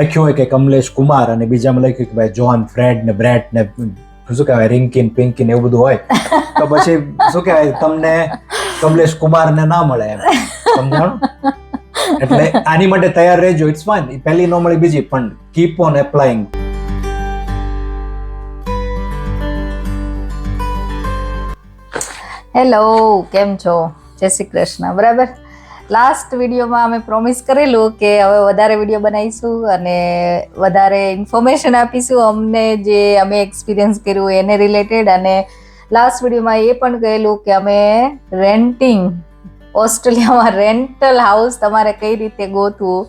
લખ્યું હોય કે કમલેશ કુમાર અને બીજામાં લખ્યું કે ભાઈ જોન ફ્રેડ ને બ્રેટ ને શું કહેવાય રિંકિન પિંકિન એવું બધું હોય તો પછી શું કહેવાય તમને કમલેશ કુમાર ને ના મળે એમ સમજાણું. એટલે આની માટે તૈયાર રહેજો. ઇટ્સ ફાઇન, પહેલી ન મળી બીજી, પણ કીપ ઓન એપ્લાઇંગ. હેલો, કેમ છો? જય શ્રી કૃષ્ણ. બરાબર, લાસ્ટ વિડીયોમાં અમે પ્રોમિસ કરેલું કે હવે વધારે વિડીયો બનાવીશું અને વધારે ઇન્ફોર્મેશન આપીશું અમને જે અમે એક્સપિરિયન્સ કર્યું એને રિલેટેડ. અને લાસ્ટ વિડીયોમાં એ પણ કહેલું કે અમે રેન્ટિંગ ઓસ્ટ્રેલિયામાં રેન્ટલ હાઉસ તમારે કઈ રીતે ગોતવું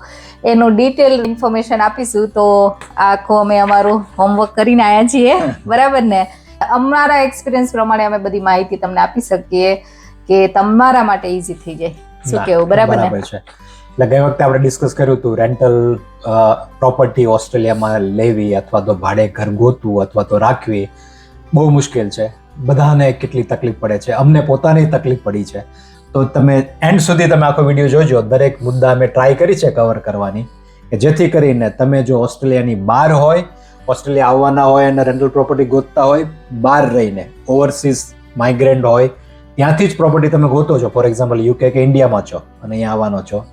એનું ડિટેલ ઇન્ફોર્મેશન આપીશું. તો આખું અમે અમારું હોમવર્ક કરીને આવ્યા છીએ. બરાબર ને? અમારા એક્સપિરિયન્સ પ્રમાણે અમે બધી માહિતી તમને આપી શકીએ કે તમારા માટે ઈઝી થઈ જાય. શું કેવું? બરાબર ને? છે. એટલે ગઈ વખતે આપણે ડિસ્કસ કર્યું હતું રેન્ટલ પ્રોપર્ટી ઓસ્ટ્રેલિયામાં લેવી અથવા તો ભાડે ઘર ગોતવું અથવા તો રાખવી બહુ મુશ્કેલ છે. બધાને કેટલી તકલીફ પડે છે, અમને પોતાની તકલીફ પડી છે. તો તમે એન્ડ સુધી તમે આખો વિડીયો જોજો. દરેક મુદ્દા અમે ટ્રાય કરી છે કવર કરવાની કે જેથી કરીને તમે જો ઓસ્ટ્રેલિયાની બહાર હોય, ઓસ્ટ્રેલિયા આવવાના હોય અને રેન્ટલ પ્રોપર્ટી ગોતતા હોય, બહાર રહીને ઓવરસીઝ માઇગ્રેન્ટ હોય ત્યાંથી જ પ્રોપર્ટી તમે ગોતો છો, ફોર એક્ઝામ્પલ યુકે કે ઇન્ડિયામાં છો અને અહીંયા આવવાનો છો,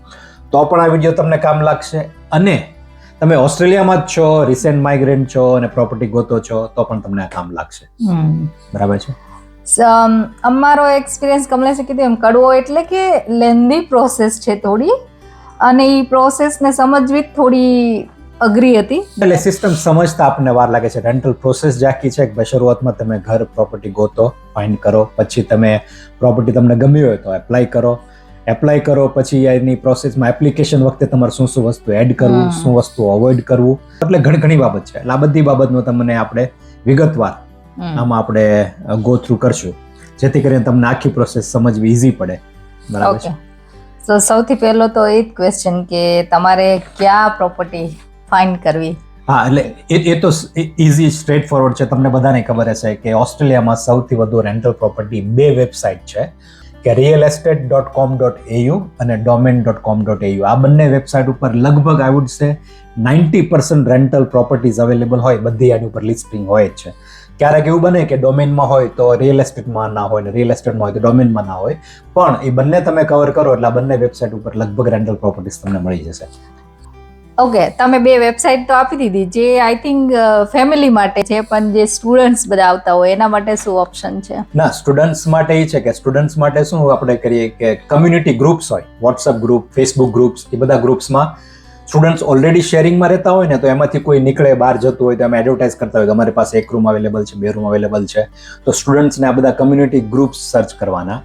તો પણ આ વિડીયો તમને કામ લાગશે. અને તમે ઓસ્ટ્રેલિયામાં જ છો, રિસેન્ટ માઇગ્રેન્ટ છો અને પ્રોપર્ટી ગોતો છો તો પણ તમને આ કામ લાગશે. બરાબર છે? અમારો એક્સપિરિયન્સ કમલેશે કીધું એમ કડવો એટલે કે લેન્ધી પ્રોસેસ છે થોડી, અને એ પ્રોસેસને સમજવી થોડી અઘરી હતી. એટલે સિસ્ટમ સમજતા આપણને વાર લાગે છે. રેન્ટલ પ્રોસેસ જ આખી છે કે શરૂઆતમાં તમે ઘર પ્રોપર્ટી ગોતો, ફાઇન્ડ કરો, પછી તમે પ્રોપર્ટી તમને ગમી હોય તો એપ્લાય કરો, પછી એની પ્રોસેસમાં એપ્લિકેશન વખતે તમારે શું શું વસ્તુ એડ કરવું, શું વસ્તુ અવોઇડ કરવું, એટલે ઘણી બાબત છે. એટલે આ બધી બાબતનો તમને આપણે વિગતવાર આમાં આપણે ગો થ્રુ કરશું જેથી કરીને તમને આખી પ્રોસેસ સમજવી ઈઝી પડે. બરાબર છે? તો સૌથી પહેલો તો એ જ ક્વેશ્ચન કે તમારે ક્યાં પ્રોપર્ટી ફાઇન્ડ કરવી? હા, એટલે એ તો ઇઝી સ્ટ્રેટ ફોરવર્ડ છે. તમને બધાને ખબર હશે કે ઓસ્ટ્રેલિયામાં સૌથી વધુ રેન્ટલ પ્રોપર્ટી બે વેબસાઇટ છે કે realestate.com.au અને domain.com.au. આ બંને વેબસાઇટ ઉપર લગભગ I would say 90% rental properties available હોય, બધી આની ઉપર લિસ્ટિંગ હોય જ છે. ક્યારેક એવું બને કે ડોમેનમાં હોય તો રિયલ એસ્ટેટમાં ના હોય, ને રિયલ એસ્ટેટમાં હોય તો ડોમેનમાં ના હોય, પણ એ બંને તમે કવર કરો એટલે આ બંને વેબસાઇટ ઉપર લગભગ રેન્ટલ પ્રોપર્ટીઝ તમને મળી જશે. ઓકે, તમે બે વેબસાઇટ તો આપી દીધી જે આઈ થિંક ફેમિલી માટે છે, પણ જે સ્ટુડન્ટ્સ બધા આવતા હોય એના માટે શું ઓપ્શન છે? ના, સ્ટુડન્ટ્સ માટે એ છે કે સ્ટુડન્ટ્સ માટે શું આપણે કરીએ કે કમ્યુનિટી ગ્રુપ્સ હોય, વોટ્સઅપ ગ્રુપ, ફેસબુક ગ્રુપ્સ, એ બધા ગ્રુપ્સમાં સ્ટુડન્ટ્સ ઓલરેડી શેરિંગમાં રહેતા હોય ને, તો એમાંથી કોઈ નીકળે બહાર જતું હોય તો અમે એડવર્ટાઇઝ કરતા હોય કે અમારી પાસે 1 રૂમ અવેલેબલ છે, 2 રૂમ અવેલેબલ છે, તો સ્ટુડન્ટ્સને આ બધા કમ્યુનિટી ગ્રુપ્સ સર્ચ કરવાના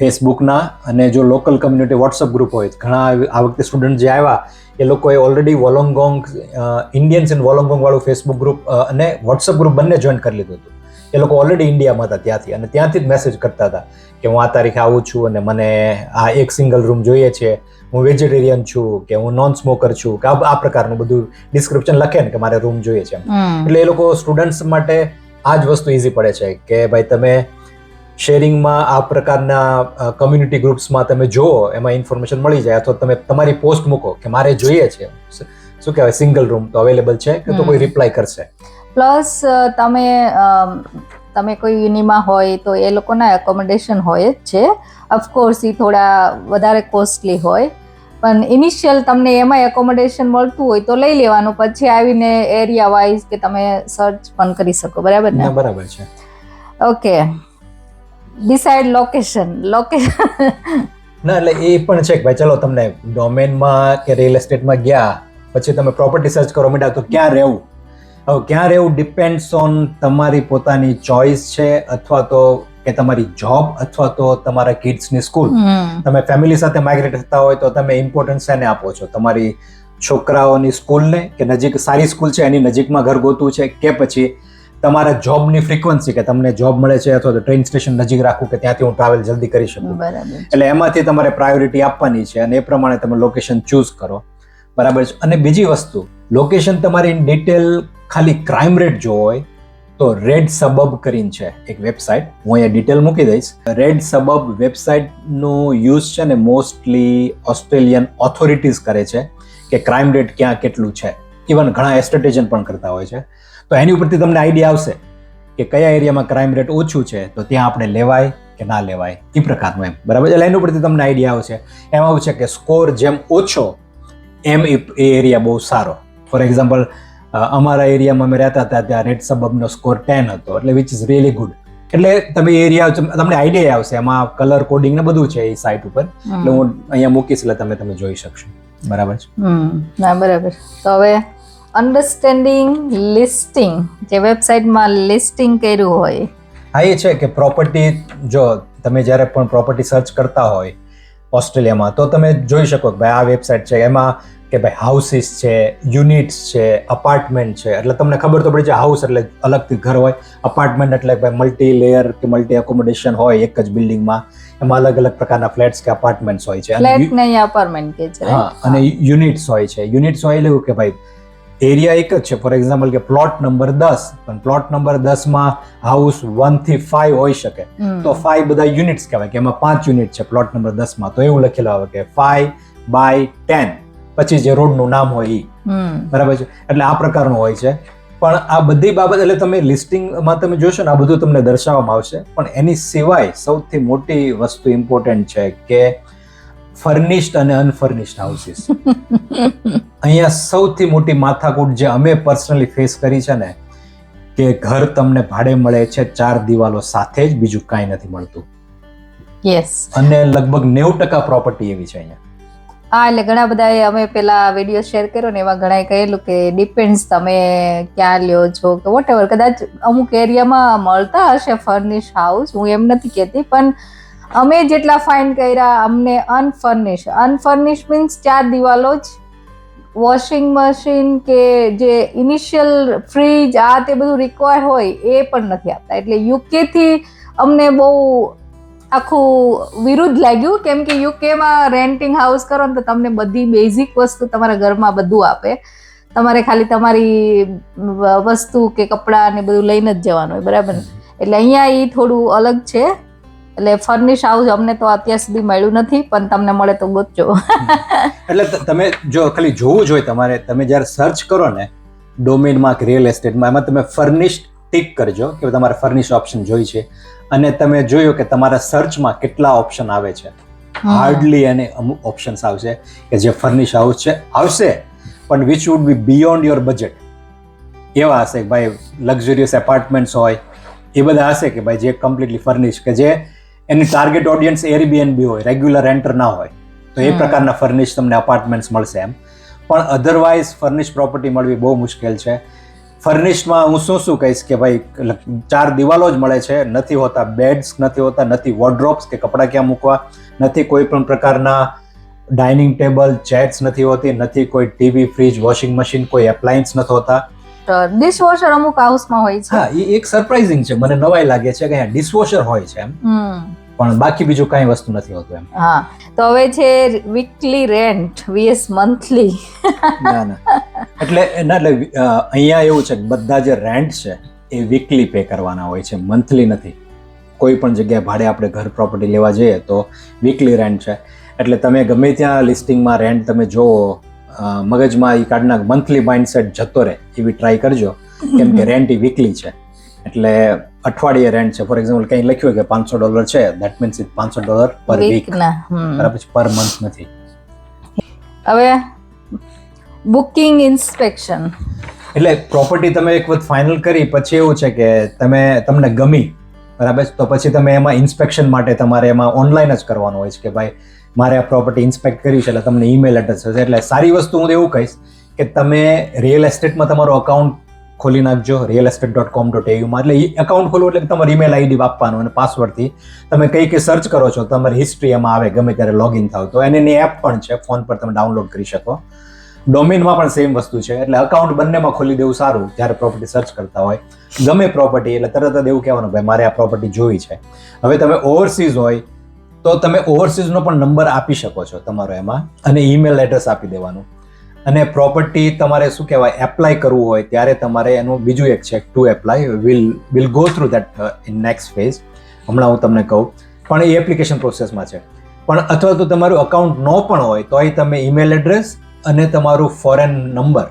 ફેસબુકના. અને જો લોકલ કમ્યુનિટી વોટ્સઅપ ગ્રુપ હોય, ઘણા આ વખતે સ્ટુડન્ટ જે આવ્યા એ લોકોએ ઓલરેડી વોલોંગોંગ ઇન્ડિયન્સ ઇન વોલોંગોંગ વાળું ફેસબુક ગ્રુપ અને વોટ્સઅપ ગ્રુપ બંને જોઈન કરી લીધું હતું. એ લોકો ઓલરેડી ઇન્ડિયામાં હતા ત્યાંથી, અને ત્યાંથી જ મેસેજ કરતા હતા કે હું આ તારીખે આવું છું અને મને આ એક સિંગલ રૂમ જોઈએ છે, હું વેજીટેરિયન છું કે હું નોન સ્મોકર છું, કે આ પ્રકારનું બધું ડિસ્ક્રિપ્શન લખે ને કે મારે રૂમ જોઈએ છે. એટલે એ લોકો સ્ટુડન્ટ્સ માટે આ જ વસ્તુ ઈઝી પડે છે કે ભાઈ તમે શેરિંગમાં આ પ્રકારના કમ્યુનિટી ગ્રુપ્સમાં તમે જુઓ, એમાં ઇન્ફોર્મેશન મળી જાય, અથવા તમે તમારી પોસ્ટ મૂકો કે મારે જોઈએ છે શું કહેવાય સિંગલ રૂમ તો અવેલેબલ છે કે, તો કોઈ રિપ્લાય કરશે. પ્લસ તમે કોઈ યુનિમાં હોય તો એ લોકોના એકોમોડેશન હોય જ છે. ઓફકોર્સ એ થોડા વધારે કોસ્ટલી હોય, પણ ઇનિશિયલ તમને એમાં એકોમોડેશન મળતું હોય તો લઈ લેવાનું, પછી આવીને એરિયા વાઇઝ કે તમે સર્ચ પણ કરી શકો. બરાબર ને? બરાબર છે. Okay, decide location. ના, એટલે એ પણ છે કે ભાઈ ચલો તમને ડોમેનમાં કે રિયલ એસ્ટેટમાં ગયા પછી તમે પ્રોપર્ટી સર્ચ કરો મીડા તો ક્યાં રહેવું. હવે ક્યાં રહેવું ડિપેન્ડ્સ ઓન તમારી પોતાની ચોઇસ છે, અથવા તો કે તમારી જોબ, અથવા તો તમારા કિડ્સની સ્કૂલ. તમે ફેમિલી સાથે માઇગ્રેટ થતા હોય તો તમે ઇમ્પોર્ટન્સ એને આપો છો? તમારી છોકરાઓની સ્કૂલને, કે નજીક સારી સ્કૂલ છે એની નજીકમાં ઘર ગોતવું છે, કે પછી તમારા જોબની ફ્રીક્વન્સી કે તમને જોબ મળે છે અથવા તો ટ્રેન સ્ટેશન નજીક રાખવું કે ત્યાંથી હું ટ્રાવેલ જલ્દી કરી શકું. એટલે એમાંથી તમારે પ્રાયોરિટી આપવાની છે અને એ પ્રમાણે તમે લોકેશન ચૂઝ કરો. બરાબર છે? અને બીજી વસ્તુ, લોકેશન તમારી ઇન ડિટેલ ખાલી ક્રાઇમ રેટ જોવો હોય તો રેડ સબબ કરીને છે એક વેબસાઇટ, હું અહીંયા ડિટેલ મૂકી દઈશ. રેડ સબબ વેબસાઇટનું યુઝ છે ને મોસ્ટલી ઓસ્ટ્રેલિયન ઓથોરિટીઝ કરે છે કે ક્રાઇમ રેટ ક્યાં કેટલું છે. ઇવન ઘણા એસ્ટેટ એજન્ટ પણ કરતા હોય છે. તો એની ઉપરથી તમને આઈડિયા આવશે કે કયા એરિયામાં ક્રાઇમ રેટ ઓછું છે તો ત્યાં આપણે લેવાય કે ના લેવાય, એ પ્રકારનું એમ, બરાબર. એટલે એની ઉપરથી તમને આઈડિયા આવશે. એમાં એવું છે કે સ્કોર જેમ ઓછો એમ એ એરિયા બહુ સારો. ફોર એક્ઝામ્પલ અમારા એરિયામાં અમે રહેતા હતા ત્યાં રેડ સબબનો સ્કોર 10 હતો, એટલે વિચ ઇઝ રિયલી ગુડ. એટલે તમે એરિયા તમને આઈડિયા આવશે, એમાં કલર કોડિંગ ને બધું છે એ સાઇટ ઉપર. એટલે હું અહીંયા મૂકીશ એટલે તમે જોઈ શકશો, બરાબર છે. ના બરાબર. તો હવે અન્ડરસ્ટેન્ડિંગ લિસ્ટિંગ, જે વેબસાઇટમાં લિસ્ટિંગ કર્યું હોય. હા, એ છે કે પ્રોપર્ટી, જો તમે જ્યારે પણ પ્રોપર્ટી સર્ચ કરતા હોય ઓસ્ટ્રેલિયામાં તો તમે જોઈ શકો કે ભાઈ આ વેબસાઇટ છે, એમાં કે ભાઈ હાઉસીસ છે, યુનિટ્સ છે, અપાર્ટમેન્ટ છે. એટલે તમને ખબર તો પડી જાય, હાઉસ એટલે અલગથી ઘર હોય, અપાર્ટમેન્ટ એટલે ભાઈ મલ્ટી લેયર કે મલ્ટી એકોમોડેશન હોય એક જ બિલ્ડિંગમાં, એમાં અલગ અલગ પ્રકારના ફ્લેટ્સ કે અપાર્ટમેન્ટ્સ હોય છે. ફ્લેટ નહીં, અપાર્ટમેન્ટ કે છે. હા, અને યુનિટ્સ હોય છે. યુનિટ્સ હોય એટલે કે ભાઈ એરિયા એક જ છે. ફોર એક્ઝામ્પલ કે પ્લોટ નંબર 10, પણ પ્લોટ નંબર 10માં હાઉસ 1 થી 5 હોઈ શકે, તો 5 બધા યુનિટ્સ કહેવાય કે એમાં 5 યુનિટ છે પ્લોટ નંબર 10માં, તો એવું લખેલું આવે કે 5/10, પછી જે રોડનું નામ હોય એ, બરાબર છે. એટલે આ પ્રકારનું હોય છે. પણ આ બધી બાબત એટલે તમે લિસ્ટિંગમાં તમે જોશો ને આ બધું તમને દર્શાવવામાં આવશે. પણ એની સિવાય સૌથી મોટી વસ્તુ ઇમ્પોર્ટન્ટ છે કે ફર્નિશ્ડ અને અનફર્નિશ્ડ હાઉસીસ. અહીંયા સૌથી મોટી માથાકૂટ જે અમે પર્સનલી ફેસ કરી છે ને, કે ઘર તમને ભાડે મળે છે 4 દિવાલો સાથે જ, બીજું કાંઈ નથી મળતું. યસ. અને લગભગ 90% પ્રોપર્ટી એવી છે અહીંયા. હા, એટલે ઘણા બધા અમે પેલા વિડીયો શેર કર્યો ને એમાં ઘણાએ કહેલું કે ડિપેન્ડ્સ તમે ક્યાં લ્યો છો કે વોટેવર. કદાચ અમુક એરિયામાં મળતા હશે ફર્નિશ હાઉસ, હું એમ નથી કહેતી, પણ અમે જેટલા ફાઇન્ડ કર્યા અમને અનફર્નિશ મીન્સ 4 દિવાલો જ, વોશિંગ મશીન કે જે ઇનિશિયલ ફ્રીજ આ તે બધું રિક્વાયર હોય એ પણ નથી આપતા. એટલે યુકેથી અમને બહુ આખું વિરુદ્ધ લાગ્યું, કેમ કે યુકેમાં રેન્ટિંગ હાઉસ કરો ને તો તમને બધી બેઝિક વસ્તુ તમારા ઘરમાં બધું આપે, તમારે ખાલી તમારી વસ્તુ કે કપડાં ને બધું લઈને જ જવાનું હોય, બરાબર. એટલે અહીંયા એ થોડું અલગ છે. એટલે ફર્નિશ હાઉસ અમને તો અત્યાર સુધી મળ્યું નથી, પણ તમને મળે તો ગોતજો. એટલે તમે જો ખાલી જોવું જોઈએ તમારે, તમે જ્યારે સર્ચ કરો ને ડોમેનમાં કે રિયલ એસ્ટેટમાં, એમાં તમે ફર્નિશ્ડ ટિક કરજો કે તમારે ફર્નિશ ઓપ્શન જોઈ છે, અને તમે જોયો કે તમારા સર્ચમાં કેટલા ઓપ્શન આવે છે. હાર્ડલી અને અમુક ઓપ્શન્સ આવશે કે જે ફર્નિશ હાઉસ છે આવશે, પણ which would be beyond your budget. એવા હશે કે ભાઈ લક્ઝરિયસ એપાર્ટમેન્ટ્સ હોય, એ બધા હશે કે ભાઈ જે કમ્પ્લીટલી ફર્નિશ, કે જે એની ટાર્ગેટ ઓડિયન્સ એરબીએનબી હોય, રેગ્યુલર રેન્ટર ના હોય, તો એ પ્રકારના ફર્નિશ તમને અપાર્ટમેન્ટ્સ મળશે એમ. પણ અધરવાઇઝ ફર્નિશ પ્રોપર્ટી મળવી બહુ મુશ્કેલ છે. ફર્નિશમાં હું શું કહીશ કે ભાઈ 4 દિવાલો જ મળે છે, નથી હોતા બેડ્સ, નથી હોતા, નથી વોર્ડરોબ્સ કે કપડાં ક્યાં મૂકવા, નથી કોઈ પણ પ્રકારના ડાઇનિંગ ટેબલ, ચેર્સ નથી હોતી, નથી કોઈ ટીવી, ફ્રીજ, વોશિંગ મશીન, કોઈ એપ્લાયન્સ નથી હોતા. ડિશવોશર અમુક હાઉસમાં હોય છે. હા, એ એક સરપ્રાઇઝિંગ છે, મને નવાઈ લાગે છે કે અહીંયા ડિશવોશર હોય છે એમ, પણ બાકી બીજું કાંઈ વસ્તુ નથી હોતું એમ. હા, તો હવે છે વીકલી રેન્ટ vs મંથલી. ના એટલે અહીંયા એવું છે કે બધા જે રેન્ટ છે એ વીકલી પે કરવાના હોય છે, મંથલી નથી. કોઈ પણ જગ્યાએ ભાડે આપણે ઘર પ્રોપર્ટી લેવા જઈએ તો વીકલી રેન્ટ છે. એટલે તમે ગમે ત્યાં લિસ્ટિંગમાં રેન્ટ તમે જોવો, મગજમાં એ કાર્ડના મંથલી માઇન્ડસેટ જતો રહે એવી ટ્રાય કરજો, કેમ કે રેન્ટ એ વીકલી છે. એટલે અઠવાડિયે રેન્ટ છે. ફોર એક્ઝામ્પલ કંઈ લખ્યું કે $500 છે, દેટ મીન્સ ઇટ $500 પર વીક, બરાબર, પર મંથ નથી. હવે બુકિંગ ઇન્સ્પેક્શન, એટલે પ્રોપર્ટી તમે એક વખત ફાઇનલ કરી પછી એવું છે કે તમને ગમી, બરાબર, તો પછી તમે એમાં ઇન્સ્પેક્શન માટે તમારે એમાં ઓનલાઈન જ કરવાનું હોય છે કે ભાઈ મારે આ પ્રોપર્ટી ઇન્સ્પેક્ટ કરી છે, એટલે તમને ઈમેલ એડ્રેસ હશે. એટલે સારી વસ્તુ હું એવું કહીશ કે તમે રિયલ એસ્ટેટમાં તમારો અકાઉન્ટ ખોલી નાખજો, realestate.com.au માં. એટલે એ એકાઉન્ટ ખોલવું એટલે તમારે ઈમેલ આઈડી આપવાનું અને પાસવર્ડથી તમે કઈ સર્ચ કરો છો તમારી હિસ્ટ્રી એમાં આવે, ગમે ત્યારે લોગિન થાવ તો. એની એપ પણ છે, ફોન પર તમે ડાઉનલોડ કરી શકો. ડોમેનમાં પણ સેમ વસ્તુ છે. એટલે અકાઉન્ટ બંનેમાં ખોલી દેવું સારું જ્યારે પ્રોપર્ટી સર્ચ કરતા હોય. ગમે પ્રોપર્ટી એટલે તરત જ એવું કહેવાનું ભાઈ મારે આ પ્રોપર્ટી જોઈ છે. હવે તમે ઓવરસીઝ હોય તો તમે ઓવરસીઝનો પણ નંબર આપી શકો છો તમારો એમાં, અને ઈમેલ એડ્રેસ આપી દેવાનું. અને પ્રોપર્ટી તમારે શું કહેવાય એપ્લાય કરવું હોય ત્યારે તમારે એનું બીજું એક છે to apply, will go through that in next phase. હમણાં હું તમને કહું, પણ એ એપ્લિકેશન પ્રોસેસમાં છે. પણ અથવા તો તમારું અકાઉન્ટ ન પણ હોય તો તમે ઈમેલ એડ્રેસ અને તમારું ફોરેન નંબર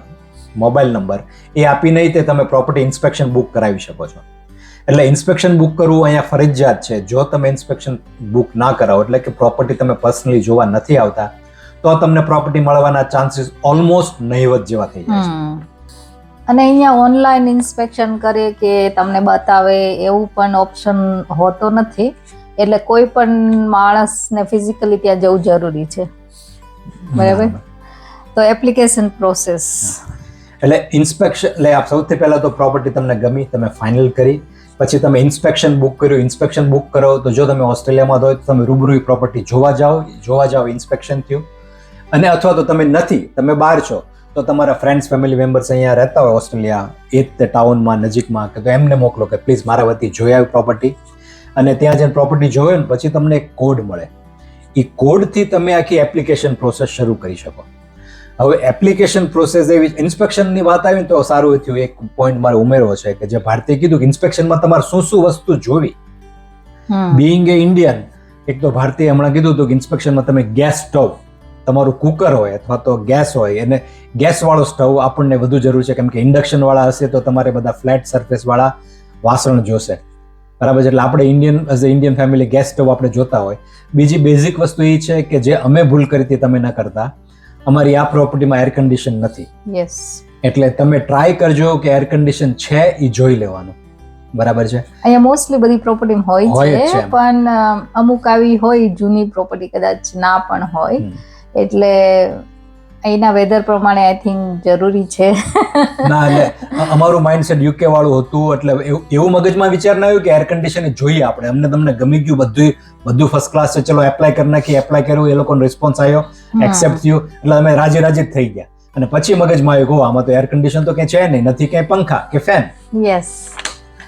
મોબાઈલ નંબર એ આપીને તે તમે પ્રોપર્ટી ઇન્સ્પેક્શન બુક કરાવી શકો છો. એટલે ઇન્સ્પેક્શન બુક કરવું અહીંયા ફરજિયાત છે. જો તમે ઇન્સ્પેક્શન બુક ના કરાવો, એટલે કે પ્રોપર્ટી તમે પર્સનલી જોવા નથી આવતા, તો તમને પ્રોપર્ટી મળવાના ચાન્સીસ ઓલમોસ્ટ નહીવત જેવા થઈ જાય છે. અને અહીંયા ઓનલાઈન ઇન્સ્પેક્શન કરે કે તમને બતાવે એવું પણ ઓપ્શન હોતો નથી. એટલે કોઈ પણ માણસને ફિઝિકલી ત્યાં જવું જરૂરી છે. બરાબર. તો એપ્લિકેશન પ્રોસેસ એટલે ઇન્સ્પેક્શન, એટલે આપ સૌથી પહેલા તો પ્રોપર્ટી તમને ગમી, તમે ફાઇનલ કરી, પછી તમે ઇન્સ્પેક્શન બુક કર્યું. ઇન્સ્પેક્શન બુક કરો તો જો તમે ઓસ્ટ્રેલિયામાં હોય તો તમે રૂબરૂ પ્રોપર્ટી જોવા જાઓ, ઇન્સ્પેક્શન થયું. અને અથવા તો તમે નથી, તમે બહાર છો, તો તમારા ફ્રેન્ડ્સ, ફેમિલી મેમ્બર્સ અહીંયા રહેતા હોય ઓસ્ટ્રેલિયા, એ જ ટાઉનમાં નજીકમાં, કે તો એમને મોકલો કે પ્લીઝ મારા વતી જોઈ આવી પ્રોપર્ટી. અને ત્યાં જઈને પ્રોપર્ટી જોયો ને પછી તમને એક કોડ મળે. એ કોડથી તમે આખી એપ્લિકેશન પ્રોસેસ શરૂ કરી શકો. હવે એપ્લિકેશન પ્રોસેસ એવી, ઇન્સ્પેક્શનની વાત આવી તો સારું થયું. એક પોઈન્ટ મારે ઉમેરવો છે કે જે ભારતીય કીધું કે ઇન્સ્પેક્શનમાં તમારે શું શું વસ્તુ જોવી. બીઇંગ એ ઇન્ડિયન, એક તો ભારતીય હમણાં કીધું હતું કે ઇન્સ્પેક્શનમાં તમે ગેસ સ્ટવ, તમારું કુકર હોય અથવા તો ગેસ હોય, અને ગેસ વાળો સ્ટવ આપણને વધુ જરૂર છે, કેમ કે ઇન્ડક્શન વાળા હશે તો તમારે બધા ફ્લેટ સરફેસ વાળા વાસણ જોશે. બરાબર છે. એટલે આપણે as a Indian family gas stove આપણે જોતા હોય. બીજી બેઝિક વસ્તુ એ છે કે જે અમે ભૂલ કરી હતી તમે ન કરતા, અમારી આ પ્રોપર્ટીમાં એર કન્ડિશન નથી. યસ. એટલે તમે ટ્રાય કરજો કે એર કન્ડિશન છે એ જોઈ લેવાનું. બરાબર છે. અહીંયા મોસ્ટલી બધી પ્રોપર્ટી હોય છે, પણ અમુક આવી હોય જૂની પ્રોપર્ટી કદાચ ના પણ હોય. એટલે અહીંના વેધર પ્રમાણે આઈ થિંક જરૂરી છે. ના, એટલે અમારું માઇન્ડસેટ યુકે વાળું હતું, એટલે એવું મગજમાં વિચાર ના આવ્યું કે એર કન્ડિશન જોઈએ આપણે, અમને તમને ગમી ગયું, બધું ફર્સ્ટ ક્લાસ છે, ચલો એપ્લાય કરી નાખીએ. એપ્લાય કર્યું, એ લોકોનો રિસ્પોન્સ આવ્યો, એક્સેપ્ટ થયું, એટલે અમે રાજી જ થઈ ગયા. અને પછી મગજમાં આવ્યું કે આમાં તો એર કન્ડિશન તો ક્યાંય છે નહીં, નથી ક્યાંય પંખા કે ફેન. યસ.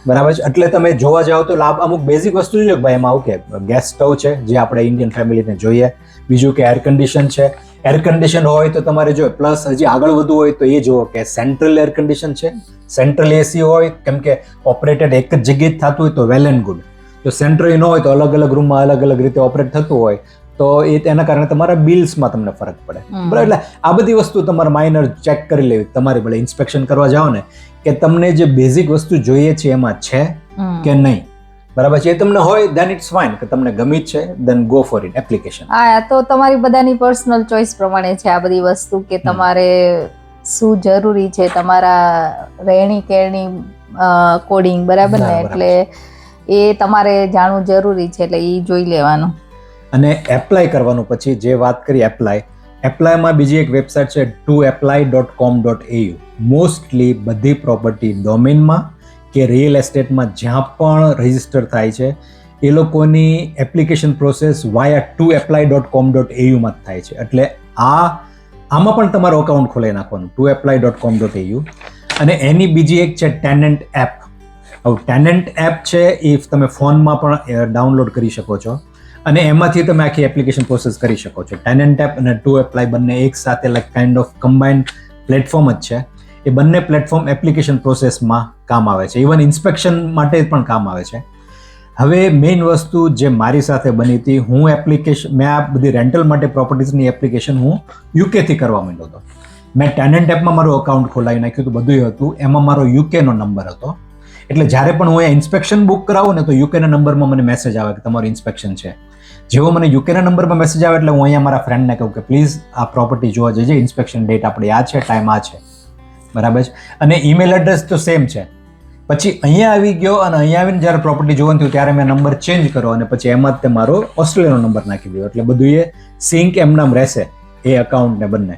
બરાબર છે. એટલે તમે જોવા જાઓ તો અમુક બેઝિક વસ્તુ જોઈએ કે ભાઈ એમાં આવું કે ગેસ સ્ટવ છે જે આપણે ઇન્ડિયન ફેમિલીને જોઈએ. બીજું કે એર કન્ડિશન છે. એર કન્ડિશન હોય તો તમારે જો પ્લસ હજી આગળ વધવું હોય તો એ જુઓ કે સેન્ટ્રલ એર કન્ડિશન છે, સેન્ટ્રલ એસી હોય, કેમ કે ઓપરેટેડ એક જ જગ્યાએ થતું હોય તો વેલ એન્ડ ગુડ. જો સેન્ટ્રલ ન હોય તો અલગ અલગ રૂમમાં અલગ અલગ રીતે ઓપરેટ થતું હોય તો એ તેના કારણે તમારા બિલ્સમાં તમને ફરક પડે. બરાબર. એટલે આ બધી વસ્તુ તમારે માઇનર ચેક કરી લેવી. તમારે ભલે ઇન્સ્પેક્શન કરવા જાઓ ને કે તમને જે બેઝિક વસ્તુ જોઈએ છે એમાં છે કે નહીં. બરાબર છે. એ તમને હોય દેન ઇટ્સ ફાઇન, કે તમને ગમી છે દેન ગો ફોર ઇટ એપ્લિકેશન. હા, તો તમારી બધાની પર્સનલ ચોઇસ પ્રમાણે છે આ બધી વસ્તુ, કે તમારે શું જરૂરી છે, તમારા રહેણી કેરણી કોડિંગ. બરાબર ને. એટલે એ તમારે જાણવું જરૂરી છે, એટલે એ જોઈ લેવાનું. અને એપ્લાય કરવાનું. પછી જે વાત કરી એપ્લાયમાં બીજી એક વેબસાઇટ છે toapply.com.au. મોસ્ટલી બધી પ્રોપર્ટી ડોમેનમાં કે રિયલ એસ્ટેટમાં જ્યાં પણ રજીસ્ટર થાય છે એ લોકોની એપ્લિકેશન પ્રોસેસ વાયા toapply.com.au માં થાય છે. એટલે આમાં પણ તમારું અકાઉન્ટ ખોલાવી નાખવાનું, toapply.com.au. અને એની બીજી એક છે ટેનન્ટ એપ. હવે ટેનન્ટ એપ છે એ તમે ફોનમાં પણ ડાઉનલોડ કરી શકો છો અને એમાંથી તમે આખી એપ્લિકેશન પ્રોસેસ કરી શકો છો. ટેનન્ટ એપ અને toapply બંને એક સાથે like kind of combined platform જ છે. એ બંને પ્લેટફોર્મ એપ્લિકેશન પ્રોસેસમાં કામ આવે છે, ઇવન ઇન્સ્પેક્શન માટે પણ કામ આવે છે. હવે મેઇન વસ્તુ જે મારી સાથે બની હતી, મેં આ બધી રેન્ટલ માટે પ્રોપર્ટીઝની એપ્લિકેશન હું યુકેથી કરવા માંડ્યો હતો. મેં ટેનન્ટ એપમાં મારું અકાઉન્ટ ખોલાવી નાખ્યું હતું, બધું હતું. એમાં મારો યુકેનો નંબર હતો. એટલે જ્યારે પણ હું અહીંયા ઇન્સ્પેક્શન બુક કરાવું ને તો યુકેના નંબરમાં મને મેસેજ આવે કે તમારું ઇન્સ્પેક્શન છે. જેવો મને યુકેના નંબરમાં મેસેજ આવે એટલે હું અહીંયા મારા ફ્રેન્ડને કહું કે પ્લીઝ આ પ્રોપર્ટી જોવા જજે, ઇન્સ્પેક્શન ડેટ આપણી આ છે, ટાઈમ આ છે. બરાબર છે. અને ઈમેલ એડ્રેસ તો સેમ છે. પછી અહીંયા આવી ગયો અને અહીંયા આવીને જ્યારે પ્રોપર્ટી જોવાનું થયું ત્યારે મેં નંબર ચેન્જ કર્યો અને પછી એમાં જ તે મારો ઓસ્ટ્રેલિયાનો નંબર નાખી દીધો. એટલે બધું એ સિંક એમનામ રહેશે એ અકાઉન્ટને બંને.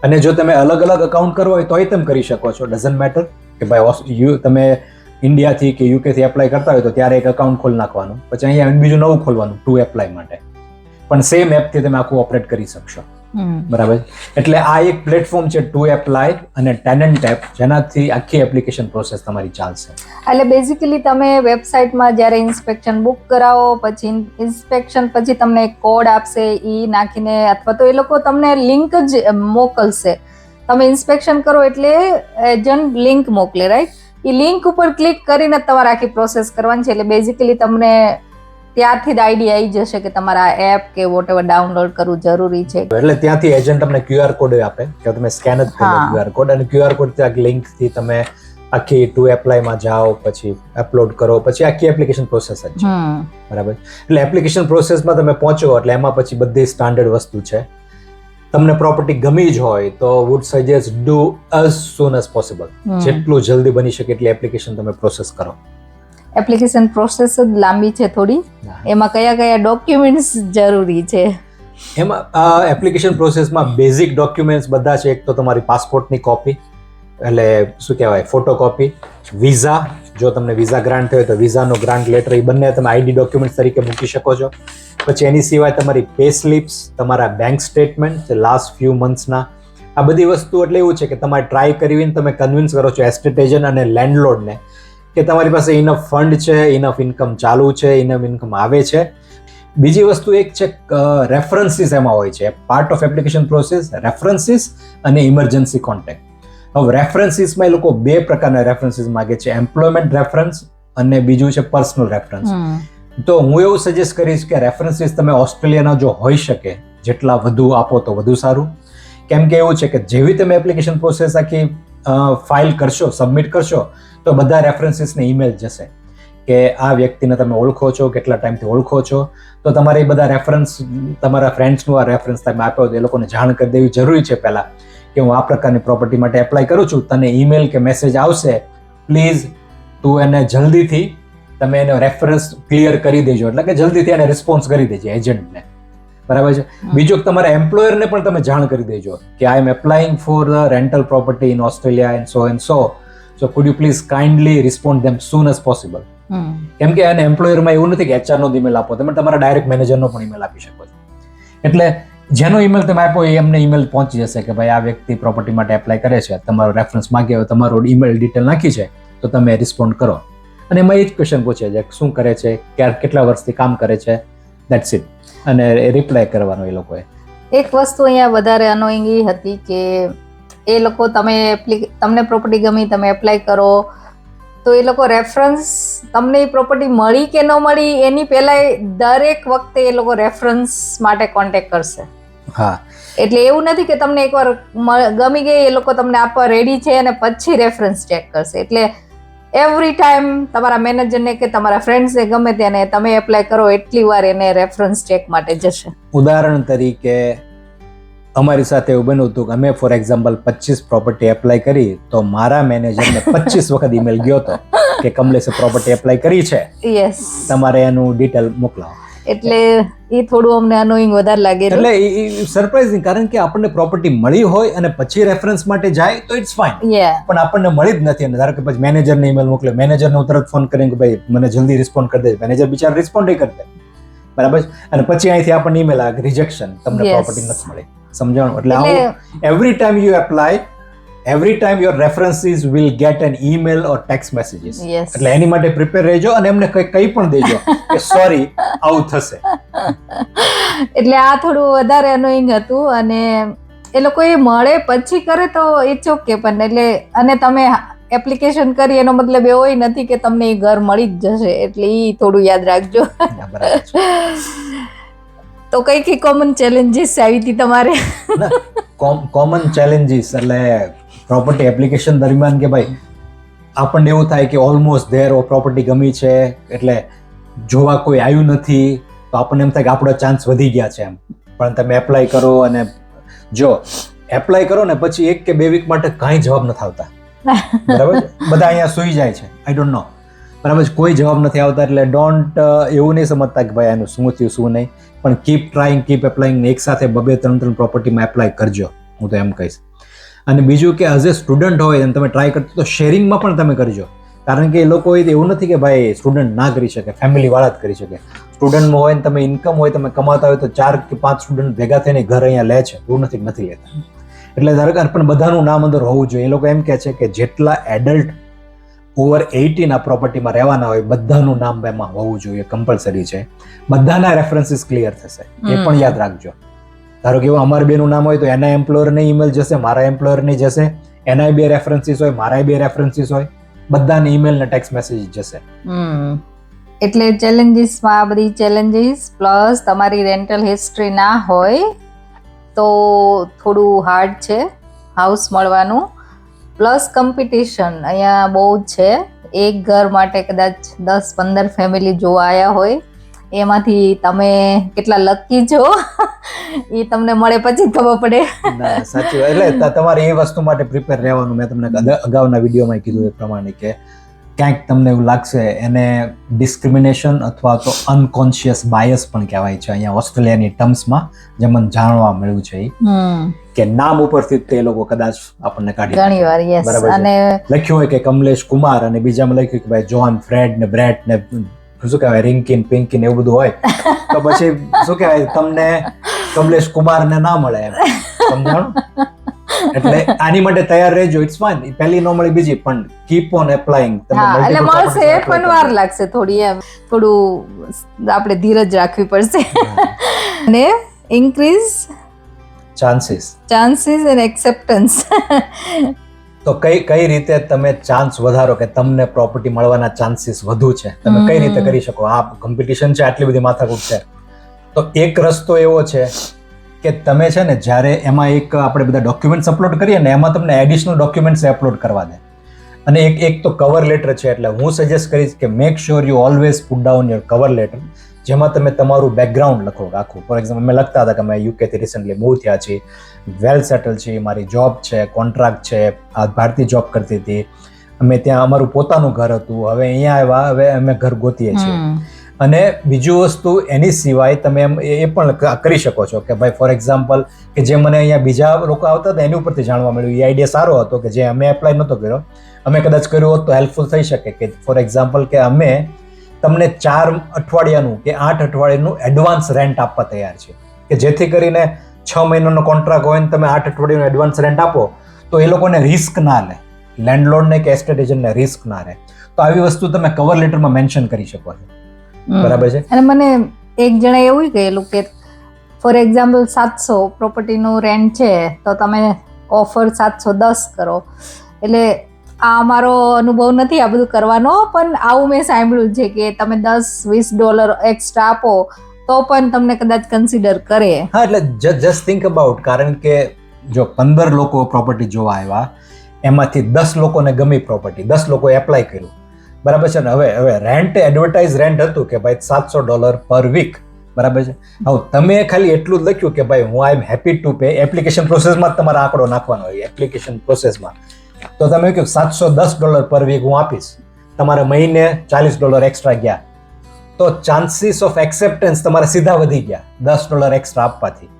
અને જો તમે અલગ અલગ અકાઉન્ટ કરવો હોય તોય તમે કરી શકો છો. ડઝન્ટ મેટર કે ભાઈ તમે ઇન્ડિયાથી કે યુકેથી એપ્લાય કરતા હોય તો ત્યારે એક અકાઉન્ટ ખોલી નાખવાનું, પછી અહીંયા બીજું નવું ખોલવાનું toapply માટે. પણ સેમ એપથી તમે આખું ઓપરેટ કરી શકશો. બરાબર. એટલે આ એક પ્લેટફોર્મ છે toapply અને ટેનન્ટ એપ, જેનાથી આખી એપ્લિકેશન પ્રોસેસ તમારી ચાલશે. એટલે બેઝિકલી તમે વેબસાઇટમાં જ્યારે ઇન્સ્પેક્શન બુક કરાવો, પછી ઇન્સ્પેક્શન પછી તમને એક કોડ આપશે, એ નાખીને અથવા તો એ લોકો તમને લિંક જ મોકલશે. તમે ઇન્સ્પેક્શન કરો એટલે એજન્ટ લિંક મોકલે, રાઈટ? એ લિંક ઉપર ક્લિક કરીને તમારે આખી પ્રોસેસ કરવાની છે. એટલે બેઝિકલી તમને ત્યારથી જ આઈડિયા આવી જશે કે તમારા એપ કે વોટેવર ડાઉનલોડ કરવું જરૂરી છે. એટલે ત્યાંથી એજન્ટ તમને QR કોડ આપે કે તમે સ્કેન જ કરો QR કોડ, અને QR કોડ થી લિંક થી તમે આખી ટુ એપ્લાય માં જાઓ, પછી અપલોડ કરો, પછી આખી એપ્લિકેશન પ્રોસેસ જ છે. બરાબર. એટલે એપ્લિકેશન પ્રોસેસમાં તમે પહોંચો એટલે એમાં પછી બધી સ્ટાન્ડર્ડ વસ્તુ છે. તમને પ્રોપર્ટી ગમી જ હોય તો wood suggest do as soon as possible. જેટલું જલ્દી બની શકે એટલી એપ્લિકેશન તમે પ્રોસેસ કરો. એપ્લિકેશન પ્રોસેસ જ લાંબી છે થોડી. એમાં કયા કયા ડોક્યુમેન્ટ્સ જરૂરી છે? એમાં એપ્લિકેશન પ્રોસેસમાં બેઝિક ડોક્યુમેન્ટ્સ બધા છે. એક તો તમારી પાસપોર્ટની કોપી, એટલે શું કહેવાય ફોટોકોપી, વિઝા, જો તમને વિઝા ગ્રાન્ટ થયો તો વિઝાનો ગ્રાન્ટ લેટર, એ બંને તમે આઈડી ડોક્યુમેન્ટ તરીકે મૂકી શકો છો. પછી એની સિવાય તમારી પે સ્લિપ્સ, તમારા બેંક સ્ટેટમેન્ટ લાસ્ટ ફ્યુ મંથ્સના, આ બધી વસ્તુ. એટલે એવું છે કે તમારે ટ્રાય કરીને તમે કન્વિન્સ કરો છો એસ્ટેટ એજન્ટ અને લેન્ડલોર્ડને કે તમારી પાસે ઇનફ ફંડ છે, ઇનફ ઇન્કમ ચાલુ છે, ઇનફ ઇન્કમ આવે છે. બીજી વસ્તુ એક છે રેફરન્સીસ એમાં હોય છે. Part of application process references અને ઇમરજન્સી કોન્ટેક્ટ. હવે રેફરન્સીસમાં એ લોકો બે પ્રકારના રેફરન્સીસ માંગે છે, એમ્પ્લોયમેન્ટ રેફરન્સ અને બીજું છે પર્સનલ રેફરન્સ. તો હું એવું સજેસ્ટ કરીશ કે રેફરન્સીસ તમે ઓસ્ટ્રેલિયાના જો હોઈ શકે જેટલા વધુ આપો તો વધુ સારું. કેમ કે એવું છે કે જેવી તમે એપ્લિકેશન પ્રોસેસ આખી ફાઇલ કરશો, સબમિટ કરશો, તો બધા રેફરન્સીસને ઈમેલ જશે કે આ વ્યક્તિને તમે ઓળખો છો, કેટલા ટાઈમથી ઓળખો છો. તો તમારે એ બધા રેફરન્સ, તમારા ફ્રેન્ડ્સનું આ રેફરન્સ તમે આપ્યો તો એ લોકોને જાણ કરી દેવી જરૂરી છે પહેલા કે હું આ પ્રકારની પ્રોપર્ટી માટે એપ્લાય કરું છું, તને ઈમેલ કે મેસેજ આવશે, પ્લીઝ તું એને જલ્દીથી તમે એનો રેફરન્સ ક્લિયર કરી દેજો, એટલે કે જલ્દીથી એને રિસ્પોન્સ કરી દેજો એજન્ટને. બરાબર છે. બીજું કે તમારા એમ્પ્લોયરને પણ તમે જાણ કરી દેજો કે I am applying for the rental property in Australia and so could you please kindly respond them soon as possible. કેમ કે એને એમ્પ્લોયરમાં એવું નથી કે HR નો ઈમેલ આપો, તમે તમારા ડાયરેક્ટ મેનેજરનો પણ ઈમેલ આપી શકો છો. એટલે જેનો ઈમેલ તમે આપો એ એમને ઈમેલ પહોંચી જશે કે ભાઈ આ વ્યક્તિ પ્રોપર્ટી માટે એપ્લાય કરે છે, તમારો રેફરન્સ માંગે હોય, તમારો ઈમેલ ડિટેલ નાખી છે, તો તમે રિસ્પોન્ડ કરો. અને એમાં એ જ ક્વેશ્ચન પૂછે છે શું કરે છે, કેટલા વર્ષથી કામ કરે છે, દેટ્સ ઇટ. અને રિપ્લાય કરવાનો એ લોકોએ. એક વસ્તુ અહીંયા વધારે અનોઈંગ એ હતી કે એ લોકો તમને પ્રોપર્ટી ગમી, તમે એપ્લાય કરો તો એ લોકો રેફરન્સ તમને એ પ્રોપર્ટી મળી કે ન મળી એની પહેલા દરેક વખતે એ લોકો રેફરન્સ માટે કોન્ટેક્ટ કરશે. હા, એટલે એવું નથી કે તમને એકવાર ગમી ગઈ એ લોકો તમને આપવા રેડી છે અને પછી રેફરન્સ ચેક કરશે. એટલે એવરી ટાઈમ તમારા મેનેજરને કે તમારા ફ્રેન્ડ્સને ગમે તેને તમે એપ્લાય કરો એટલી વાર એને રેફરન્સ ચેક માટે જશે. ઉદાહરણ તરીકે અમારી સાથે એવું બન્યું હતું કે અમે ફોર એક્ઝામ્પલ 25 પ્રોપર્ટી એપ્લાય કરી તો મારા મેનેજરને 25 વખત ઈમેલ ગયો હતો કે કમલેશે પ્રોપર્ટી એપ્લાય કરી છે, યસ, તમારે એનું ડિટેલ મોકલાવો. એટલે એ થોડું અમને અનોઈંગ વધારે લાગે. એટલે એ સરપ્રાઇઝિંગ, કારણ કે આપણને પ્રોપર્ટી મળી હોય અને પછી રેફરન્સ માટે જાય તો ઇટ્સ ફાઇન, પણ આપણને મળી જ નથી અને ધારો કે પછી મેનેજરને ઈમેલ મોકલે, મેનેજરને હું તરત ફોન કરીને કે ભાઈ મને જલ્દી રિસ્પોન્ડ કરી દે, મેનેજર બિચારા રિસ્પોન્ડ કરી દે, બરાબર. અને પછી અહીંથી આપણને ઈમેલ આવે રિજેક્શન, તમને પ્રોપર્ટી નથી મળી. સમજાણું? એટલે every time you apply, every time your references will get an email or text messages. એટલે એની માટે પ્રિપેર રહેજો અને એમને કઈ પણ દેજો કે સોરી આવું થશે. એટલે આ થોડું વધારે અનોઈંગ હતું અને એ લોકો એ મળે પછી કરે તો ઇટ્સ ઓકે, પણ એટલે અને તમે એપ્લિકેશન કરી એનો મતલબ એવો નથી કે તમને એ ઘર મળી જ જશે, એટલે એ થોડું યાદ રાખજો. તો કઈ કોમન ચેલેન્જીસ આવી હતી તમારે? કોમન ચેલેન્જીસ એટલે પ્રોપર્ટી એપ્લિકેશન દરમિયાન કે ભાઈ આપણને એવું થાય કે ઓલમોસ્ટ ધેર પ્રોપર્ટી ગમી છે એટલે જોવા કોઈ આવ્યું નથી તો આપણને એમ થાય કે આપણો ચાન્સ વધી ગયા છે એમ. પણ તમે એપ્લાય કરો અને જો એપ્લાય કરો ને પછી 1 કે 2 વીક માટે કાંઈ જવાબ નથી આવતા, બરાબર. બધા અહીંયા સુઈ જાય છે, આઈ ડોન્ટ નો, બરાબર. કોઈ જવાબ નથી આવતા એટલે ડોન્ટ એવું નહીં સમજતા કે ભાઈ આનું શું થયું શું નહીં, પણ કીપ ટ્રાઈંગ, કીપ એપ્લાઇંગ. એક સાથે 2-3 પ્રોપર્ટીમાં એપ્લાય કરજો, હું તો એમ કહીશ. અને બીજું કે એઝ એ સ્ટુડન્ટ હોય અને તમે ટ્રાય કરતો તો શેરિંગમાં પણ તમે કરજો, કારણ કે એ લોકો એવું નથી કે ભાઈ સ્ટુડન્ટ ના કરી શકે, ફેમિલી વાળા જ કરી શકે. સ્ટુડન્ટમાં હોય ને તમે ઇન્કમ હોય, તમે કમાતા હોય તો 4 કે 5 સ્ટુડન્ટ ભેગા થઈને ઘર અહીંયા લે છે, એવું નથી લેતા. એટલે ધારો કે પણ બધાનું નામ અંદર હોવું જોઈએ. એ લોકો એમ કહે છે કે જેટલા એડલ્ટ ઓવર 18 આ પ્રોપર્ટીમાં રહેવાના હોય બધાનું નામ એમાં હોવું જોઈએ, કમ્પલસરી છે. બધાના રેફરન્સીસ ક્લિયર થશે, એ પણ યાદ રાખજો. ધારો કે અમારા બેનું નામ હોય તો એના એમ્પ્લોયરને ઈમેલ જશે, મારા એમ્પ્લોયરને જશે, એના 2 રેફરન્સીસ હોય, મારા 2 રેફરન્સીસ હોય, બધાને ઈમેલ ને ટેક્સ્ટ મેસેજ જશે. એટલે ચેલેન્જીસમાં આ બધી ચેલેન્જીસ પ્લસ તમારી રેન્ટલ હિસ્ટ્રી ના હોય તો થોડું હાર્ડ છે હાઉસ મળવાનું, પ્લસ કોમ્પિટિશન અહીંયા બહુ જ છે. એક ઘર માટે કદાચ 10-15 ફેમિલી જોવા આવ્યા હોય, એમાંથી તમે કેટલા લકી છો એ તમને મળે પછી ખબર પડે. સાચી વાત. એટલે તમારે એ વસ્તુ માટે પ્રિપેર રહેવાનું. મેં તમને અગાઉના વિડીયોમાં કીધું એ પ્રમાણે કે ક્યાંક તમને એવું લાગશે એને ડિસ્ક્રિમિનેશન અથવા તો અનકોન્શિયસ બાયસ પણ કહેવાય છે અહીંયા ઓસ્ટ્રેલિયાની ટર્મ્સમાં, જે મને જાણવા મળ્યું છે કે નામ ઉપરથી તે લોકો કદાચ આપણને કાઢી ઘણી વાર. યસ. અને લખ્યું હોય કે કમલેશ કુમાર અને બીજામાં લખ્યું કે ભાઈ જોન ફ્રેડ ને બ્રેટ ને શું કહેવાય રિંકિન પિંકિન એવું બધું હોય, તો પછી શું કહેવાય તમને કમલેશ કુમાર ને ના મળે એમ, સમજાણું? એટલે આની માટે તૈયાર રહેજો. ઇટ્સ ફાઇન, પહેલી નો મળી બીજી, પણ કીપ ઓન એપ્લાઇંગ. એટલે મળશે પણ વાર લાગશે થોડી, એમ થોડું આપણે ધીરજ રાખવી પડશે. અને ઇન્ક્રીઝ ચાન્સીસ એન્ડ એક્સેપ્ટન્સ. તો કઈ રીતે તમે ચાન્સ વધારો કે તમને પ્રોપર્ટી મળવાના ચાન્સીસ વધુ છે, તમે કઈ રીતે કરી શકો? આ કોમ્પિટિશન છે, આટલી બધી માથાકૂટ છે, તો એક રસ્તો એવો છે કે તમે છે ને જ્યારે એમાં એક આપણે બધા ડોક્યુમેન્ટ્સ અપલોડ કરીએ ને એમાં તમને એડિશનલ ડોક્યુમેન્ટ્સ અપલોડ કરવા દે. અને એક તો કવર લેટર છે. એટલે હું સજેસ્ટ કરીશ કે make sure you always put down your cover letter, જેમાં તમે તમારું બેકગ્રાઉન્ડ લખો આખું. ફોર એક્ઝામ્પલ અમે લખતા હતા કે અમે યુકેથી રિસન્ટલી મૂવ થયા છીએ, વેલ સેટલ છીએ, મારી જોબ છે, કોન્ટ્રાક્ટ છે, આ ભારતીય જોબ કરતી હતી, અમે ત્યાં અમારું પોતાનું ઘર હતું, હવે અહીંયા આવ્યા, હવે અમે ઘર ગોતીએ છીએ. અને બીજું વસ્તુ એની સિવાય તમે એમ એ પણ કરી શકો છો કે ભાઈ ફોર એક્ઝામ્પલ કે જે મને અહીંયા બીજા લોકો આવતા હતા એની ઉપરથી જાણવા મળ્યું, એ આઈડિયા સારો હતો કે જે અમે એપ્લાય નહોતો કર્યો, અમે કદાચ કર્યો હોત તો હેલ્પફુલ થઈ શકે. કે ફોર એક્ઝામ્પલ કે અમે તમને 4 અઠવાડિયાનું કે 8 અઠવાડિયાનું એડવાન્સ રેન્ટ આપવા તૈયાર છે, કે જેથી કરીને 6 મહિનાનો કોન્ટ્રાક્ટ હોય ને તમે 8 અઠવાડિયાનું એડવાન્સ રેન્ટ આપો તો એ લોકોને રિસ્ક ના લે, લેન્ડલોર્ડને કે એસ્ટેટ એજન્ટને રિસ્ક ના રહે. તો આવી વસ્તુ તમે કવર લેટરમાં મેન્શન કરી શકો છો. બરાબર છે. અને મને એક જણા એવું કહેલું કે ફોર એક્ઝામ્પલ 700 પ્રોપર્ટીનું રેન્ટ છે તો તમે ઓફર 710 કરો. એટલે આ અમારો અનુભવ નથી આ બધું કરવાનો, પણ આવું મેં સાંભળ્યું છે કે તમે $10-20 એક્સ્ટ્રા આપો તો પણ તમને કદાચ કન્સિડર કરે. હા, એટલે જસ્ટ થિંક અબાઉટ, કારણ કે જો 15 લોકો પ્રોપર્ટી જોવા આવ્યા એમાંથી 10 લોકોને ગમી પ્રોપર્ટી, 10 લોકો એપ્લાય કર્યું, બરાબર છે ને? હવે રેન્ટ એડવર્ટાઇઝ રેન્ટ હતું કે ભાઈ $700 પર વીક, બરાબર છે. હવે તમે ખાલી એટલું જ લખ્યું કે ભાઈ હું I am happy to pay, application પ્રોસેસમાં તમારો આંકડો નાખવાનો હોય, એપ્લિકેશન પ્રોસેસમાં તો તમે કહ્યું $710 પર વીક હું આપીશ, તમારે મહિને $40 એક્સ્ટ્રા ગયા, તો ચાન્સીસ ઓફ એક્સેપ્ટન્સ તમારા સીધા વધી ગયા $10 એક્સ્ટ્રા આપવાથી.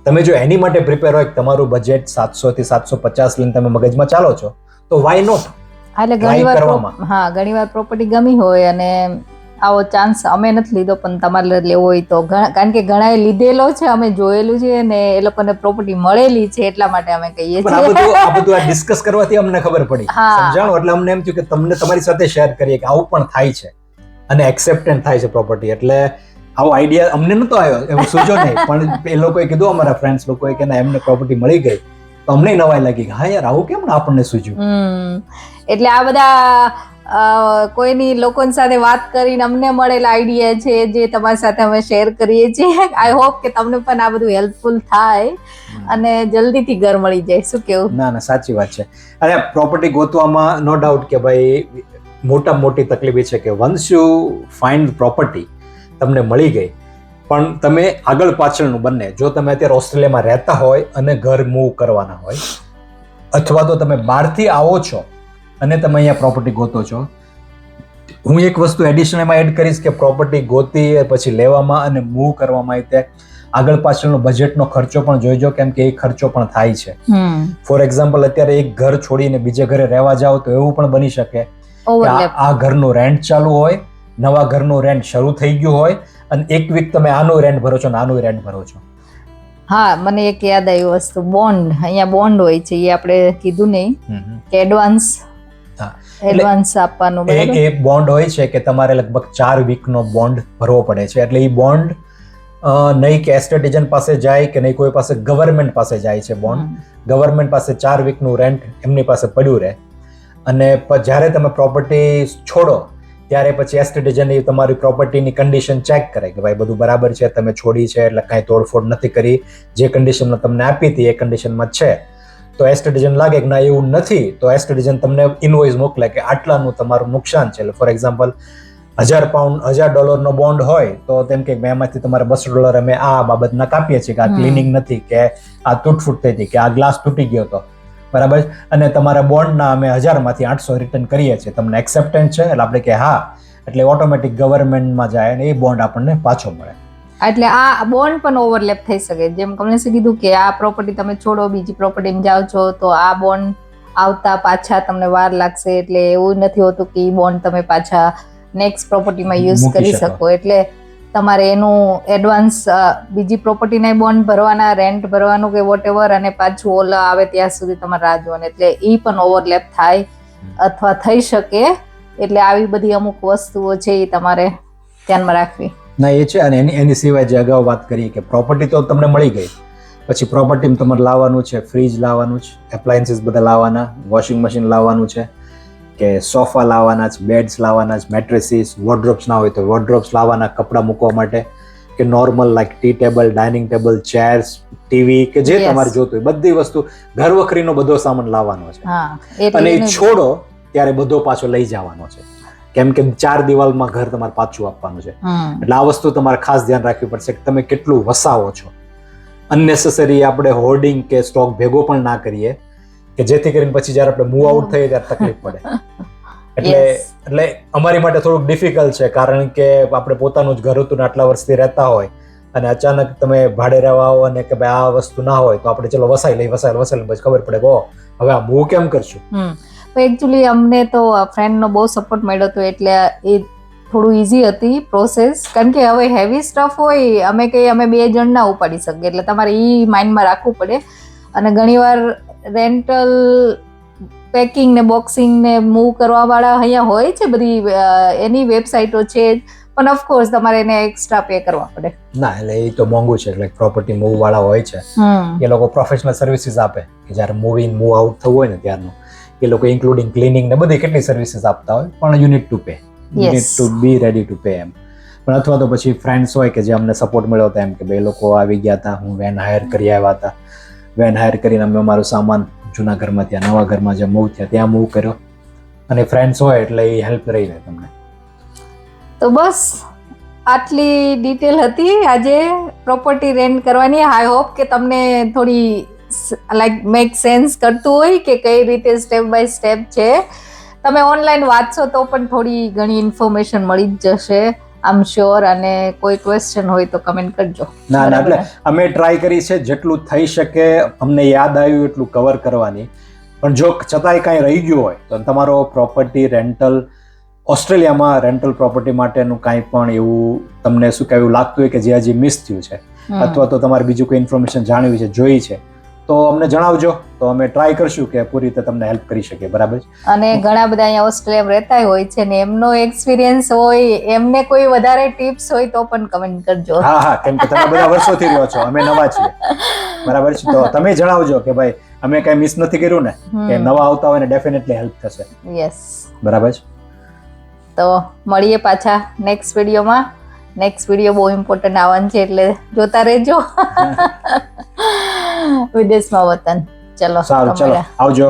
તમે જો એની માટે પ્રિપેર હોય કે તમારું બજેટ 700 થી 750 લઈને તમે મગજમાં ચાલો છો તો વાય નોટ. એટલે ઘણીવાર પ્રોપર્ટી ગમી હોય અને આવો ચાન્સ અમે નથી લીધો પણ તમારે લેવો હોય તો, કારણ કે ઘણાએ લીધેલો છે, અમે જોયેલું છે ને એ લોકોને પ્રોપર્ટી મળેલી છે, એટલા માટે અમે કહીએ છીએ. આ બધું આ ડિસ્કસ કરવાથી અમને ખબર પડી, સમજાણો, એટલે અમને એમ થયું કે તમને તમારી સાથે શેર કરીએ કે આવું પણ થાય છે અને એક્સેપ્ટન્ટ થાય છે પ્રોપર્ટી. એટલે આવો આઈડિયા અમને નતો આવ્યો, એવું સૂચો નહીં, પણ એ લોકોએ કીધું, અમારા ફ્રેન્ડ્સ લોકોએ કે એમને પ્રોપર્ટી મળી ગઈ તો અમને નવાઈ લાગી કે હા યાર આવું કેમ ને આપણને સૂચ્યું. એટલે આ બધા કોઈની લોકોની સાથે વાત કરીને અમને મળેલા આઈડિયા છે જે તમારી સાથે અમે શેર કરીએ છીએ. આઈ હોપ કે તમને પણ આ બધું હેલ્પફુલ થાય અને જલ્દીથી ઘર મળી જાય. શું કેવું? ના, સાચી વાત છે. અને પ્રોપર્ટી ગોતવામાં નો ડાઉટ કે ભાઈ મોટામાં મોટી તકલીફ એ છે કે વન્સ યુ ફાઇન્ડ પ્રોપર્ટી, તમને મળી ગઈ, પણ તમે આગળ પાછળનું બંને, જો તમે અત્યારે ઓસ્ટ્રેલિયામાં રહેતા હોય અને ઘર મૂવ કરવાના હોય, અથવા તો તમે બહારથી આવો છો અને તમે અહીંયા પ્રોપર્ટી ગોતો છો, હું એક વસ્તુ એડિશનલ એમાં એડ કરીશ કે પ્રોપર્ટી ગોતી પછી લેવામાં અને મૂવ કરવામાં તે આગળ પાછળનો બજેટનો ખર્ચો પણ જોઈજો, કેમ કે એ ખર્ચો પણ થાય છે. ફોર એક્ઝામ્પલ અત્યારે એક ઘર છોડીને બીજે ઘરે રહેવા જાઓ તો એવું પણ બની શકે કે આ ઘરનું રેન્ટ ચાલુ હોય, નવા ઘરનું રેન્ટ શરૂ થઈ ગયું હોય અને એક વીક તમે આનું રેન્ટ ભરો છો ને આનું રેન્ટ ભરો છો. હા, મને એક યાદ આવી વસ્તુ, બોન્ડ. અહીંયા બોન્ડ હોય છે, એ આપણે કીધું નહીં કે એડવાન્સ આપવાનું. એ બોન્ડ હોય છે કે તમારે લગભગ 4 વીકનો બોન્ડ ભરવો પડે છે. એટલે એ બોન્ડ નહીં કે એસ્ટેટ એજન્ટ પાસે જાય કે નહીં કોઈ પાસે, ગવર્મેન્ટ પાસે જાય છે બોન્ડ. ગવર્મેન્ટ પાસે 4 વીકનું રેન્ટ એમની પાસે પડ્યું રહે અને જ્યારે તમે પ્રોપર્ટી છોડો ત્યારે પછી એસ્ટેટિશિયન એ તમારી પ્રોપર્ટીની કન્ડિશન ચેક કરે કે ભાઈ બધું બરાબર છે, તમે છોડી છે એટલે કાંઈ તોડફોડ નથી કરી, જે કન્ડિશનમાં તમને આપી હતી એ કન્ડિશનમાં છે. તો એસ્ટેટિશિયન લાગે કે ના એવું નથી, તો એસ્ટેટિશિયન તમને ઇનવોઇસ મોકલે કે આટલાનું તમારું નુકસાન છે. એટલે ફોર એક્ઝામ્પલ $1,000 બોન્ડ હોય તો તેમ કે એમાંથી તમારે $200 અમે આ બાબતના કાપીએ છીએ કે આ ક્લિનિંગ નથી, કે આ તૂટફૂટ થઈ હતી, કે આ ગ્લાસ તૂટી ગયો હતો, બરાબર, અને તમારા બોન્ડના અમે 1000 માંથી 800 રિટર્ન કરીએ છીએ, તમને એક્સેપ્ટન્સ છે? એટલે આપણે કે હા, એટલે ઓટોમેટિક ગવર્મેન્ટમાં જાય અને એ બોન્ડ આપણને પાછો મળે. એટલે આ બોન્ડ પણ ઓવરલેપ થઈ શકે. જેમ કમલેશે કીધું કે આ પ્રોપર્ટી તમે છોડો, બીજી પ્રોપર્ટીમાં જાઓ છો, તો આ બોન્ડ આવતા પાછા તમને વાર લાગશે. એટલે એવું નથી હોતું કે એ બોન્ડ તમે પાછા નેક્સ્ટ પ્રોપર્ટીમાં યુઝ કરી શકો. એટલે તમારે એનું એડવાન્સ બીજી પ્રોપર્ટીના બોન્ડ ભરવાના, રેન્ટ ભરવાનું કે વોટ એવર, અને પાછું ઓલા આવે ત્યાં સુધી તમારે રાહ જોવાની. એટલે એ પણ ઓવરલેપ થાય અથવા થઈ શકે. એટલે આવી બધી અમુક વસ્તુઓ છે એ તમારે ધ્યાનમાં રાખવી. ના એ છે. અને એની સિવાય જે અગાઉ વાત કરી કે પ્રોપર્ટી તો તમને મળી ગઈ, પછી પ્રોપર્ટીમાં તમારે લાવવાનું છે, ફ્રીજ લાવવાનું છે, એપ્લાયન્સીસ બધા લાવવાના, વોશિંગ મશીન લાવવાનું છે, કે સોફા લાવવાના છે, બેડ્સ લાવવાના છે, મેટ્રેસીસ, વોર્ડરોબ્સ ના હોય તો વોર્ડરોબ્સ લાવવાના કપડાં મૂકવા માટે, કે normal like T table, dining table, chairs, TV, કે જે તમારે જોતું હોય બધી વસ્તુ, ઘર વખરીનો બધો સામાન લાવવાનો છે. અને એ છોડો ત્યારે બધો પાછો લઈ જવાનો છે, કેમ કે 4 દિવાલમાં ઘર તમારે પાછું આપવાનું છે. એટલે આ વસ્તુ તમારે ખાસ ધ્યાન રાખવી પડશે કે તમે કેટલું વસાવો છો. અનનેસેસરી આપણે હોર્ડિંગ કે સ્ટોક ભેગો પણ ના કરીએ, કે જેથી કરીને પછી જયારે આપણે મૂવ આઉટ થઈએ ત્યારે તકલીફ પડે. એટલે અમારી માટે થોડુંક ડિફિકલ્ટ છે, કારણ કે આપણે પોતાનું જ ઘર હતું ને આટલા વર્ષથી રહેતા હોય અને અચાનક તમે ભાડે રહેવા આવો અને કે ભાઈ આ વસ્તુ ના હોય તો આપણે ચલો વસાઈ લઈ પછી ખબર પડે કે હવે આ મૂવ કેમ કરશું. એકચ્યુઅલી અમને તો ફ્રેન્ડનો બહુ સપોર્ટ મળ્યો હતો, એટલે એ થોડું ઇઝી હતી પ્રોસેસ. કારણ કે હવે હેવી સ્ટફ હોય, અમે 2 જણ ના ઉપાડી શકીએ, એટલે તમારે એ માઇન્ડમાં રાખવું પડે. અને ઘણીવાર રેન્ટલ પેકિંગ ને બોક્સિંગ ને મૂવ કરવા વાળા અહીંયા હોય છે, બધી એની વેબસાઇટો છે, પણ ઓફકોર્સ તમારે એને એક્સ્ટ્રા પે કરવા પડે. ના એટલે એ તો મોંઘું છે. એટલે પ્રોપર્ટી મૂવ વાળા હોય છે, એ લોકો પ્રોફેશનલ સર્વિસીસ આપે, કે જ્યારે મૂવ ઇન મૂવ આઉટ થવું હોય ને ત્યારનું એ લોકો ઇન્ક્લુડિંગ ક્લિનિંગ ને બધી કેટલી સર્વિસીસ આપતા હોય, પણ you need to pay, you need to be ready to pay એમ. પણ અથવા તો પછી ફ્રેન્ડ્સ હોય કે જે અમને સપોર્ટ મળ્યો હતો, એમ કે ભાઈ લોકો આવી ગયા હતા, હું વેન હાયર કરી આવ્યા હતા, વેન હાયર કરીને અમે અમારો સામાન જૂના ઘરમાં ત્યાં નવા ઘરમાં જે મૂવ થયા ત્યાં મૂવ કર્યો, અને ફ્રેન્ડ્સ હોય એટલે એ હેલ્પ રહી જાય તમને. તો બસ આટલી ડિટેલ હતી આજે પ્રોપર્ટી રેન્ટ કરવાની. આઈ હોપ કે તમને થોડી લાઈક મેક સેન્સ કરતું હોય કે કઈ રીતે સ્ટેપ બાય સ્ટેપ છે. તમે ઓનલાઈન વાંચશો તો પણ થોડી ઘણી ઇન્ફોર્મેશન મળી જ જશે, આમ શ્યોર. અને કોઈ ક્વેશ્ચન હોય તો કમેન્ટ કરજો. ના એટલે અમે ટ્રાય કરી છે જેટલું થઈ શકે, અમને યાદ આવ્યું એટલું કવર કરવાની. પણ જો છતાંય કાંઈ રહી ગયું હોય તો તમારો પ્રોપર્ટી રેન્ટલ, ઓસ્ટ્રેલિયામાં રેન્ટલ પ્રોપર્ટી માટેનું કાંઈ પણ એવું તમને શું કહેવું લાગતું હોય કે જે હજી મિસ થયું છે, અથવા તો તમારે બીજું કોઈ ઇન્ફોર્મેશન જાણવી છે, જોઈ છે, તો અમને જણાવજો, તો અમે ટ્રાય કરશું કે પૂરી રીતે તમને હેલ્પ કરી શકીએ. બરાબર. અને ઘણા બધા અહીંયા ઓસ્ટ્રેલિયામાં રહેતા હોય છે ને એમનો એક્સપિરિયન્સ હોય, એમને કોઈ વધારે ટિપ્સ હોય તો પણ કમેન્ટ કરજો. હા, કેમ કે તમે બધા વર્ષોથી રહ્યો છો, અમે નવા છીએ, બરાબર છે, તો તમે જણાવજો કે ભાઈ અમે કઈ મિસ નથી કર્યું ને, કે નવા આવતા હોય ને ડેફિનેટલી હેલ્પ થશે. યસ, બરાબર છે. તો મળીએ પાછા નેક્સ્ટ વિડીયોમાં. નેક્સ્ટ વિડીયો બહુ ઇમ્પોર્ટન્ટ આવવાનું છે, એટલે જોતા રહેજો. વિદેશમાં વતન. ચલો સારું, ચલો આવજો.